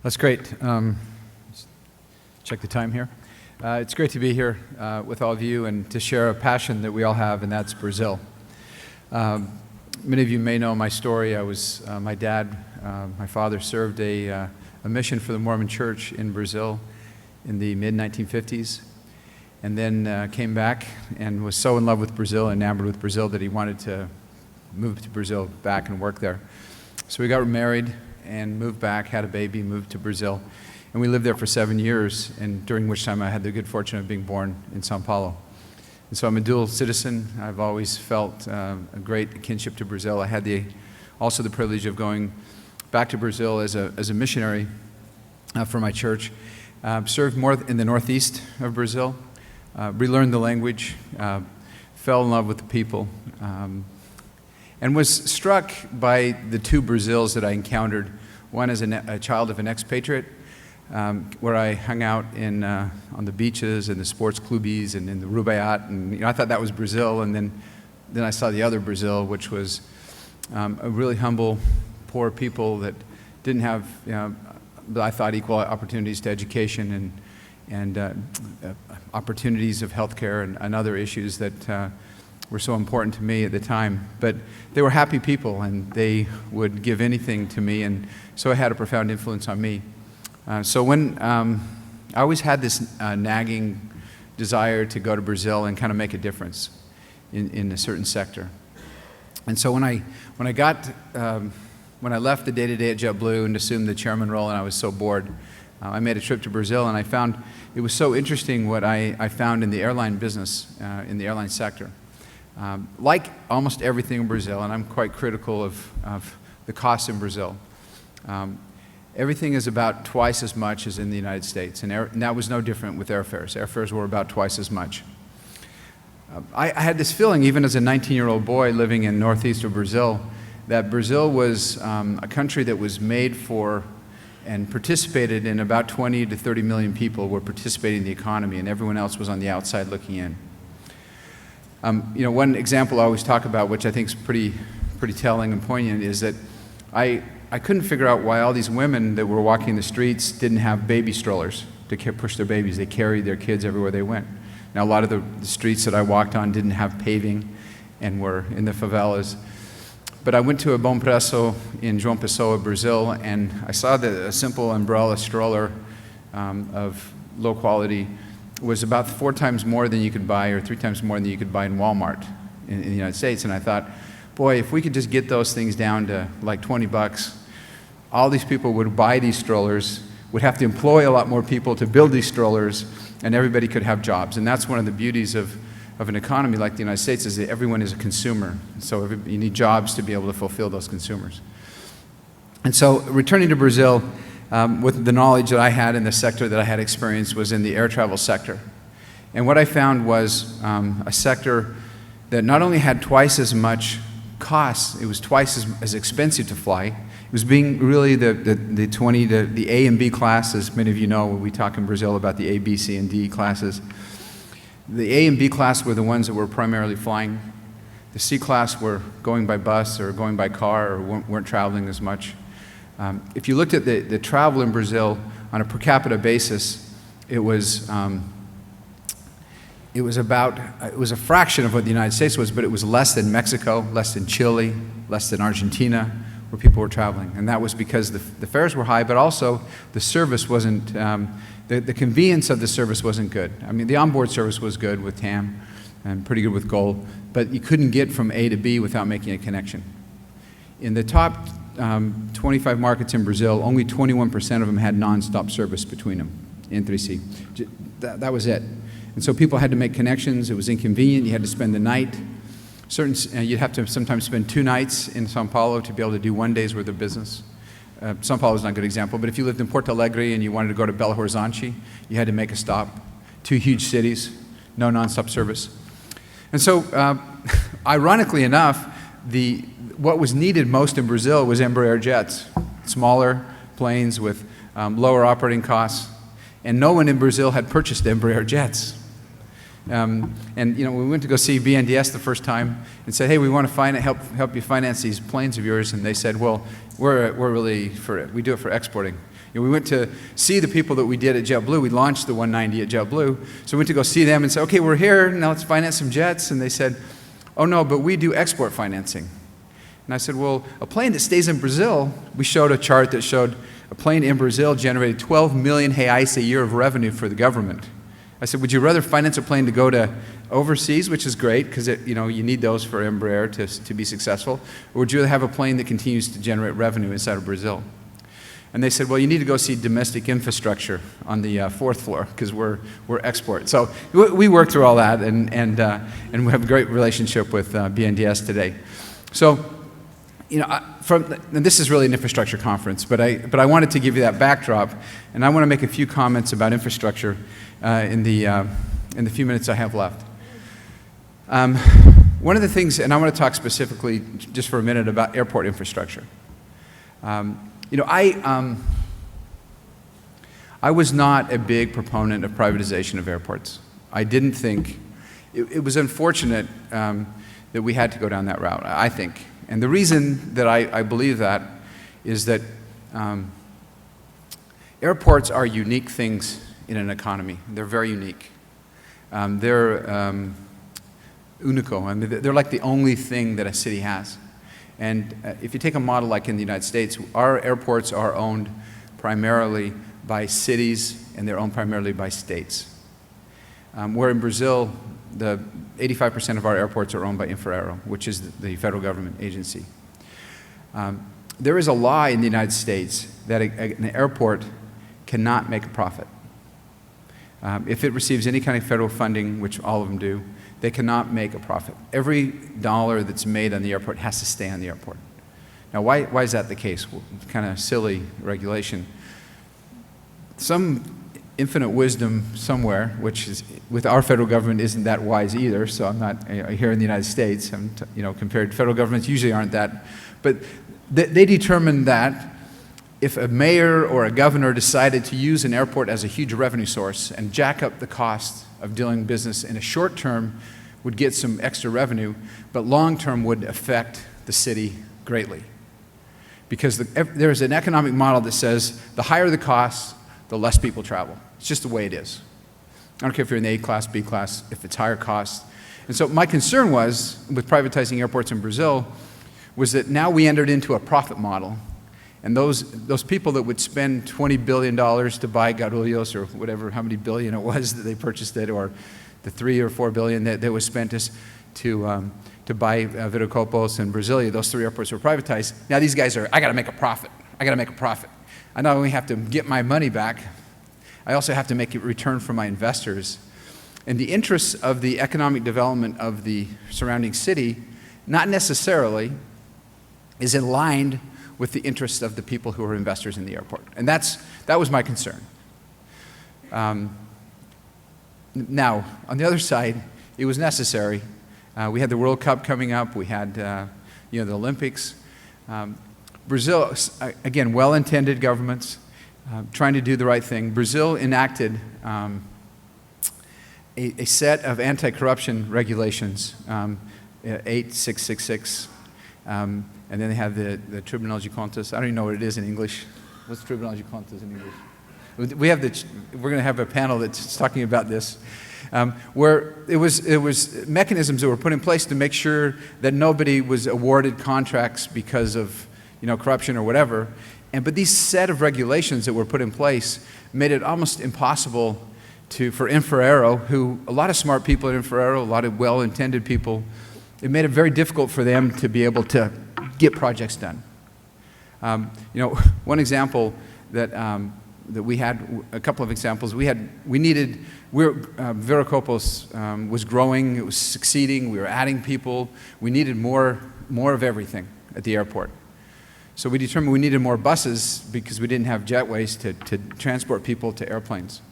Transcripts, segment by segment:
That's great. Check the time here. It's great to be here with all of you and to share a passion that we all have, and that's Brazil. Many of you may know my story. My father served a mission for the Mormon Church in Brazil in the mid-1950s, and then came back and was so in love with Brazil, enamored with Brazil, that he wanted to move to Brazil back and work there. So we got married and moved back, had a baby, moved to Brazil. And we lived there for 7 years, and during which time I had the good fortune of being born in Sao Paulo. And so I'm a dual citizen. I've always felt a great kinship to Brazil. I had also the privilege of going back to Brazil as a missionary for my church. Served more in the northeast of Brazil, relearned the language, fell in love with the people, and was struck by the two Brazils that I encountered. One as a child of an expatriate, where I hung out on the beaches and the sports clubbies and in the Rubaiyat, and I thought that was Brazil. And then I saw the other Brazil, which was a really humble, poor people that didn't have, I thought, equal opportunities to education and opportunities of healthcare and other issues that were so important to me at the time. But they were happy people, and they would give anything to me, and so it had a profound influence on me. So when I always had this nagging desire to go to Brazil and kind of make a difference in a certain sector. And so when I left the day-to-day at JetBlue and assumed the chairman role, and I was so bored, I made a trip to Brazil, and I found it was so interesting what I found in the airline business, in the airline sector. Like almost everything in Brazil, and I'm quite critical of the costs in Brazil, everything is about twice as much as in the United States, and that was no different with airfares. Airfares were about twice as much. I had this feeling, even as a 19-year-old boy living in northeast of Brazil, that Brazil was a country that was made for and participated in about 20 to 30 million people were participating in the economy, and everyone else was on the outside looking in. One example I always talk about, which I think is pretty telling and poignant, is that I couldn't figure out why all these women that were walking the streets didn't have baby strollers to push their babies. They carried their kids everywhere they went. Now, a lot of the streets that I walked on didn't have paving and were in the favelas. But I went to a Bom Preço in João Pessoa, Brazil, and I saw that a simple umbrella stroller of low quality was about 4 times more than you could buy, or 3 times more than you could buy in Walmart in the United States. And I thought, boy, if we could just get those things down to like $20, all these people would buy these strollers, would have to employ a lot more people to build these strollers, and everybody could have jobs. And that's one of the beauties of an economy like the United States, is that everyone is a consumer. So you need jobs to be able to fulfill those consumers. And so returning to Brazil, with the knowledge that I had in the sector that I had experienced, was in the air travel sector. And what I found was a sector that not only had twice as much costs, it was twice as expensive to fly. It was being really the A and B class, as many of you know. We talk in Brazil about the A, B, C, and D classes. The A and B class were the ones that were primarily flying. The C class were going by bus or going by car, or weren't traveling as much. If you looked at the travel in Brazil on a per capita basis, it was a fraction of what the United States was, but it was less than Mexico, less than Chile, less than Argentina, where people were traveling. And that was because the fares were high, but also the service wasn't, the convenience of the service wasn't good. I mean, the onboard service was good with TAM and pretty good with Gol, but you couldn't get from A to B without making a connection. In the top 25 markets in Brazil, only 21% of them had nonstop service between them, entre si. That was it. And so people had to make connections. It was inconvenient. You had to spend the night. You'd have to sometimes spend 2 nights in Sao Paulo to be able to do 1 day's worth of business. Sao Paulo is not a good example, but if you lived in Porto Alegre and you wanted to go to Belo Horizonte, you had to make a stop. 2 huge cities, no nonstop service. And so, ironically enough, what was needed most in Brazil was Embraer jets, smaller planes with lower operating costs, and no one in Brazil had purchased Embraer jets. And we went to go see BNDES the first time and said, hey, we want to help you finance these planes of yours. And they said, well, we're really for it. We do it for exporting. We went to see the people that we did at JetBlue. We launched the 190 at JetBlue. So we went to go see them and say, okay, we're here, now let's finance some jets. And they said, oh no, but we do export financing. And I said, well, a plane that stays in Brazil, we showed a chart that showed a plane in Brazil generated 12 million reais a year of revenue for the government. I said, would you rather finance a plane to go to overseas, which is great, because you need those for Embraer to be successful, or would you rather have a plane that continues to generate revenue inside of Brazil? And they said, well, you need to go see domestic infrastructure on the fourth floor, because we're export. So we worked through all that, and we have a great relationship with BNDES today. So, and this is really an infrastructure conference, but I wanted to give you that backdrop, and I want to make a few comments about infrastructure in the few minutes I have left. One of the things, and I want to talk specifically just for a minute about airport infrastructure. I was not a big proponent of privatization of airports. I didn't think, it was unfortunate that we had to go down that route, I think. And the reason that I believe that is that airports are unique things in an economy. They're very unique. They're unico. I mean, they're like the only thing that a city has. And if you take a model like in the United States, our airports are owned primarily by cities, and they're owned primarily by states. Where in Brazil, 85% of our airports are owned by Infraero, which is the federal government agency. There is a law in the United States that an airport cannot make a profit. If it receives any kind of federal funding, which all of them do, they cannot make a profit. Every dollar that's made on the airport has to stay on the airport. Now, why is that the case? Well, it's kind of silly regulation. Some infinite wisdom somewhere, which is with our federal government isn't that wise either. So I'm not here in the United States. Compared to federal governments, usually aren't that. But they determined that if a mayor or a governor decided to use an airport as a huge revenue source and jack up the cost of doing business in a short term, would get some extra revenue, but long term would affect the city greatly. Because there's an economic model that says the higher the cost, the less people travel. It's just the way it is. I don't care if you're in the A class, B class, if it's higher cost. And so my concern was, with privatizing airports in Brazil, was that now we entered into a profit model. And those people that would spend $20 billion to buy Guarulhos, or whatever, how many billion it was that they purchased it, or the $3 or $4 billion that was spent to buy Viracopos and Brasilia, those three airports were privatized. Now these guys are, I got to make a profit. I got to make a profit. I not only have to get my money back, I also have to make a return for my investors. And the interests of the economic development of the surrounding city, not necessarily, is aligned with the interests of the people who are investors in the airport. And that was my concern. Now, on the other side, it was necessary. We had the World Cup coming up. We had the Olympics. Brazil, again, well-intended governments trying to do the right thing. Brazil enacted a set of anti-corruption regulations, 8666. And then they have the Tribunal de Contas. I don't even know what it is in English. What's Tribunal de Contas in English? We're going to have a panel that's talking about this, where it was mechanisms that were put in place to make sure that nobody was awarded contracts because of corruption or whatever. But these set of regulations that were put in place made it almost impossible for Infraero, who a lot of smart people at Infraero, a lot of well-intended people, it made it very difficult for them to be able to get projects done. One example that we had, a couple of examples, Viracopos was growing, it was succeeding, we were adding people, we needed more of everything at the airport. So we determined we needed more buses because we didn't have jetways to transport people to airplanes.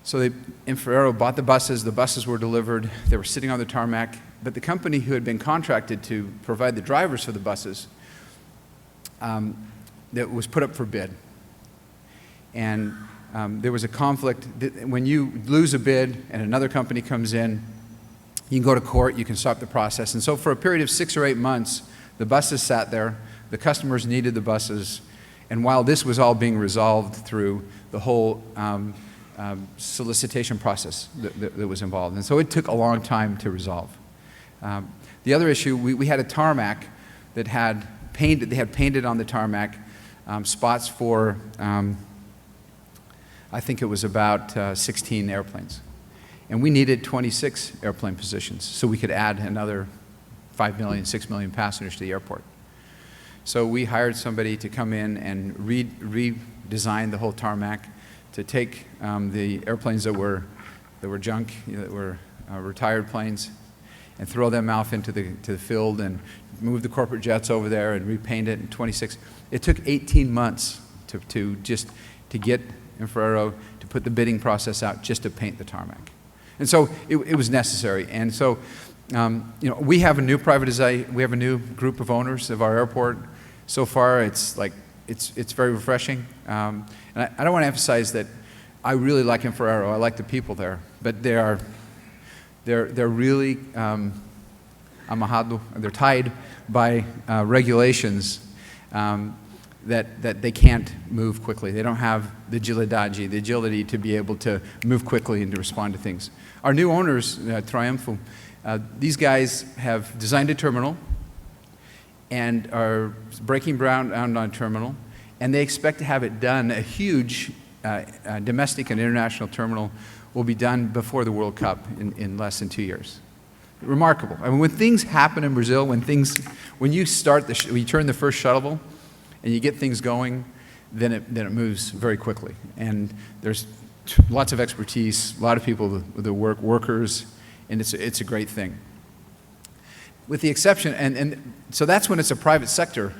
So Infraero bought the buses were delivered, they were sitting on the tarmac, but the company who had been contracted to provide the drivers for the buses, that was put up for bid. and there was a conflict. When you lose a bid and another company comes in, you can go to court, you can stop the process. And so for a period of 6 or 8 months, the buses sat there, the customers needed the buses, and while this was all being resolved through the whole solicitation process that was involved. And so it took a long time to resolve. The other issue, we had a tarmac that had painted, they had painted on the tarmac spots for, I think it was about 16 airplanes. And we needed 26 airplane positions so we could add another 5 million, 6 million passengers to the airport. So we hired somebody to come in and redesign the whole tarmac, to take the airplanes that were junk, that were retired planes, and throw them off into the field and move the corporate jets over there and repaint it in 26. It took 18 months to get Infraero to put the bidding process out just to paint the tarmac. And so it was necessary. And so we have a new we have a new group of owners of our airport. So far, it's very refreshing. And I don't want to emphasize that I really like Infraero. I like the people there, but they're really amarrado. They're tied by regulations that they can't move quickly. They don't have the agility to be able to move quickly and to respond to things. Our new owners, Triumph, these guys have designed a terminal and are breaking ground on a terminal, and they expect to have it done. A huge domestic and international terminal will be done before the World Cup in less than 2 years. Remarkable. I mean, when things happen in Brazil, when you start when you turn the first shuttle and you get things going, then it moves very quickly. And there's lots of expertise, a lot of people that workers, and it's a great thing. With the exception, and so that's when it's a private sector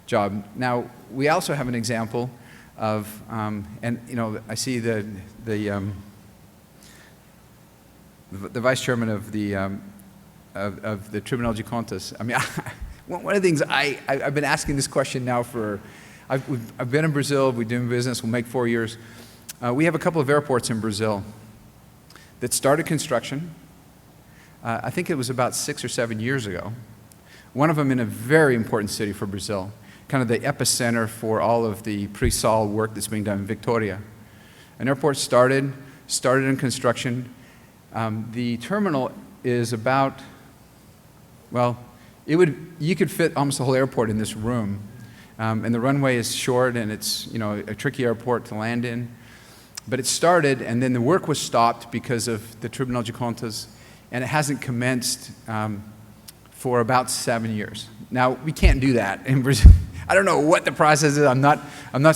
job. Now, we also have an example of, and I see the vice chairman of the Tribunal de Contas. I mean, one of the things I've been asking this question now for, I've been in Brazil, we're doing business, we'll make 4 years. We have a couple of airports in Brazil that started construction. I think it was about 6 or 7 years ago. One of them in a very important city for Brazil, kind of the epicenter for all of the pre-sol work that's being done in Victoria. An airport started in construction. The terminal is about, well, you could fit almost the whole airport in this room. And the runway is short, and it's a tricky airport to land in. But it started, and then the work was stopped because of the Tribunal de Contas, and it hasn't commenced for about 7 years. Now, we can't do that in Brazil. I don't know what the process is. I'm not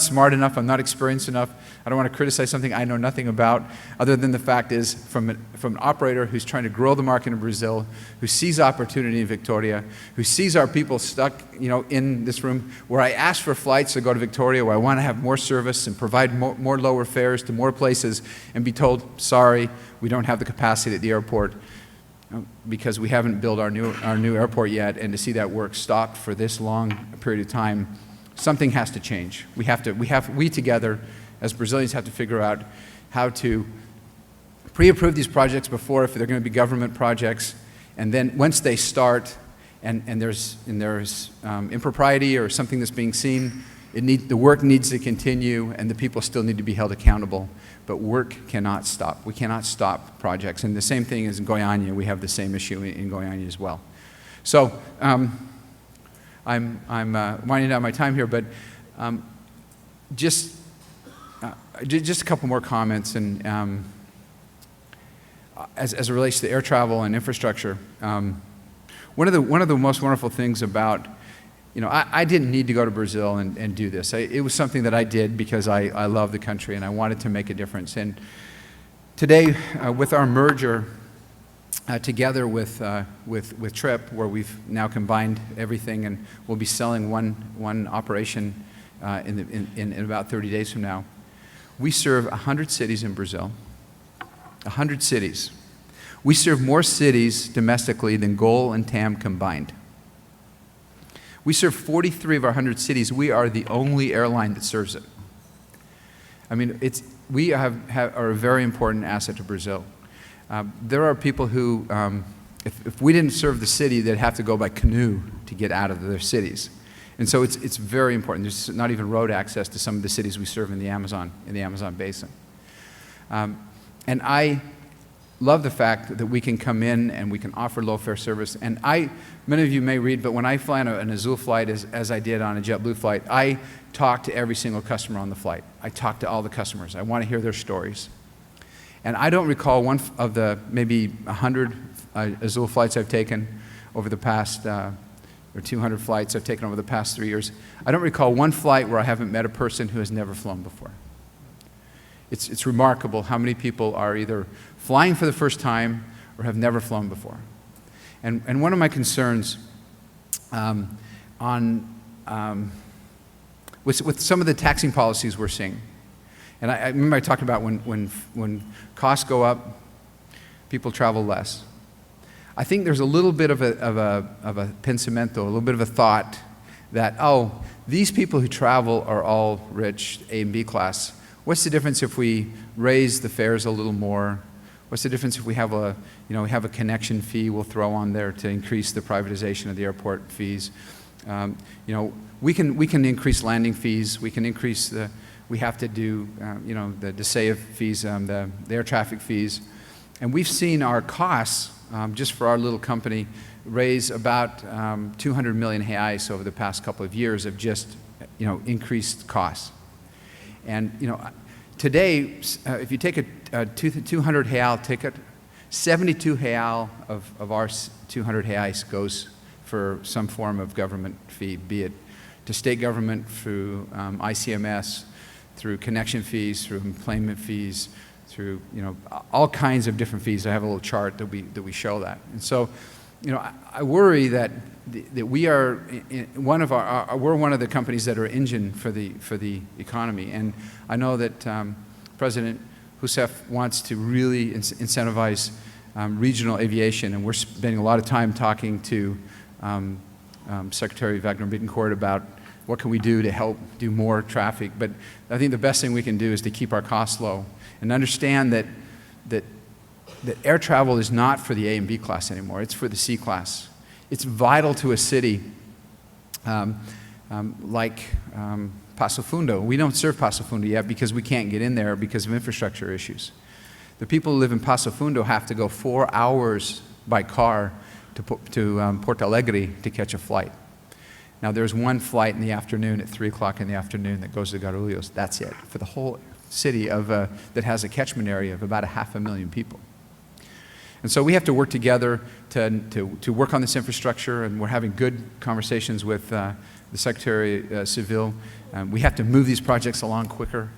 smart enough. I'm not experienced enough. I don't want to criticize something I know nothing about, other than the fact is from an operator who's trying to grow the market in Brazil, who sees opportunity in Victoria, who sees our people stuck in this room, where I ask for flights to go to Victoria, where I want to have more service and provide more lower fares to more places, and be told, sorry, we don't have the capacity at the airport because we haven't built our new airport yet, and to see that work stopped for this long a period of time, something has to change. We together as Brazilians have to figure out how to pre-approve these projects before, if they're going to be government projects, and then once they start and there's impropriety or something that's being seen, the work needs to continue, and the people still need to be held accountable. But work cannot stop. We cannot stop projects. And the same thing is in Goiânia. We have the same issue in Goiânia as well. So I'm winding down my time here, but just a couple more comments, and as it relates to air travel and infrastructure. One of the most wonderful things about, I didn't need to go to Brazil and do this. It was something that I did because I love the country and I wanted to make a difference. And today, with our merger together with Trip, where we've now combined everything and we'll be selling one operation in about 30 days from now, we serve 100 cities in Brazil. 100 cities. We serve more cities domestically than Gol and Tam combined. We serve 43 of our 100 cities. We are the only airline that serves it. I mean, we are a very important asset to Brazil. There are people who, if we didn't serve the city, they'd have to go by canoe to get out of their cities. And so it's very important. There's not even road access to some of the cities we serve in the Amazon basin. And I love the fact that we can come in and we can offer low-fare service. And many of you may read, but when I fly on an Azul flight, as I did on a JetBlue flight, I talk to every single customer on the flight. I talk to all the customers. I want to hear their stories. And I don't recall one of the maybe 100 Azul flights I've taken over the past, or 200 flights I've taken over the past 3 years. I don't recall one flight where I haven't met a person who has never flown before. It's remarkable how many people are either flying for the first time or have never flown before. And one of my concerns with some of the taxing policies we're seeing, and I remember I talked about when costs go up, people travel less. I think there's a little bit of a pensamento, a little bit of a thought that, oh, these people who travel are all rich, A and B class. What's the difference if we raise the fares a little more? What's the difference if we have a connection fee we'll throw on there to increase the privatization of the airport fees? We can increase landing fees. We can increase we have to do the DSEA fees, the air traffic fees, and we've seen our costs just for our little company raise about 200 million reais over the past couple of years of just increased costs. And today, if you take a 200 real ticket, 72 real of our 200 reais goes for some form of government fee, be it to state government through ICMS, through connection fees, through employment fees, through all kinds of different fees. I have a little chart that we show that. And so, I worry that we are we're one of the companies that are engine for the economy. And I know that President Rousseff wants to really incentivize regional aviation, and we're spending a lot of time talking to Secretary Wagner Bittencourt about what can we do to help do more traffic. But I think the best thing we can do is to keep our costs low and understand that air travel is not for the A and B class anymore. It's for the C class. It's vital to a city like Passo Fundo. We don't serve Passo Fundo yet because we can't get in there because of infrastructure issues. The people who live in Passo Fundo have to go 4 hours by car to Porto Alegre to catch a flight. Now, there's one flight in the afternoon at 3 o'clock in the afternoon that goes to Guarulhos. That's it for the whole city that has a catchment area of about 500,000 people. And so we have to work together to work on this infrastructure, and we're having good conversations with the Secretary Civil. We have to move these projects along quicker.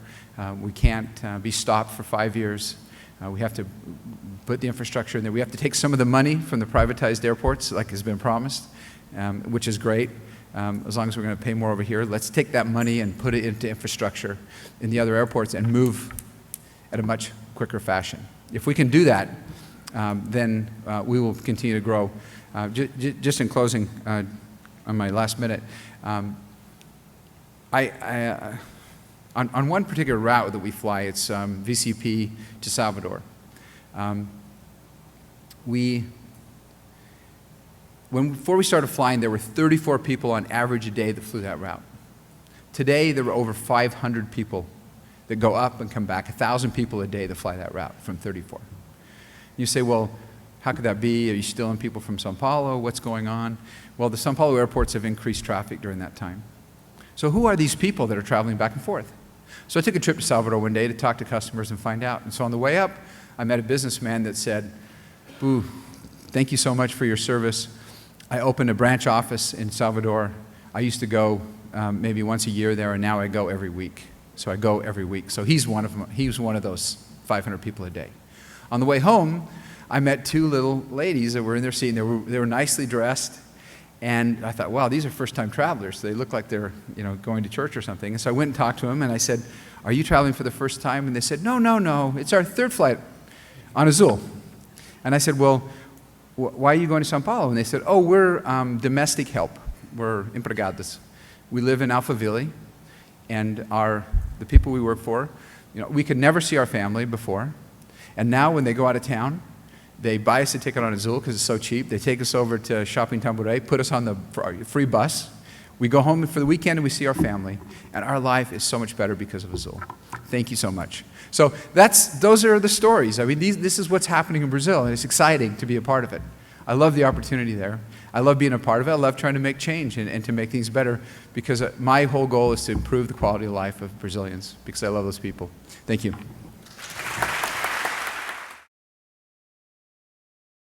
We can't be stopped for 5 years. We have to put the infrastructure in there. We have to take some of the money from the privatized airports, like has been promised, which is great. As long as we're going to pay more over here, let's take that money and put it into infrastructure in the other airports and move at a much quicker fashion. If we can do that, then we will continue to grow. Just in closing, on my last minute, on one particular route that we fly, it's VCP to Salvador. Before we started flying, there were 34 people on average a day that flew that route. Today, there were over 500 people that go up and come back, 1,000 people a day that fly that route from 34. You say, well, how could that be? Are you stealing people from Sao Paulo? What's going on? Well, the Sao Paulo airports have increased traffic during that time. So who are these people that are traveling back and forth? So I took a trip to Salvador one day to talk to customers and find out. And so on the way up, I met a businessman that said, "Boo, thank you so much for your service. I opened a branch office in Salvador. I used to go maybe once a year there, and now I go every week. So I go every week." So he's one of them. He was one of those 500 people a day. On the way home, I met 2 little ladies that were in their seat, and they were nicely dressed. And I thought, wow, these are first-time travelers. They look like they're going to church or something. And so I went and talked to them, and I said, "Are you traveling for the first time?" And they said, No. It's our 3rd flight on Azul. And I said, "Well, why are you going to Sao Paulo?" And they said, "Oh, we're domestic help. We're empregados. We live in Alphaville, and the people we work for, We could never see our family before. And now when they go out of town, they buy us a ticket on Azul because it's so cheap. They take us over to Shopping Tamboré, put us on the free bus. We go home for the weekend and we see our family. And our life is so much better because of Azul. Thank you so much. So those are the stories. I mean, this is what's happening in Brazil, and it's exciting to be a part of it. I love the opportunity there. I love being a part of it. I love trying to make change and to make things better, because my whole goal is to improve the quality of life of Brazilians, because I love those people. Thank you.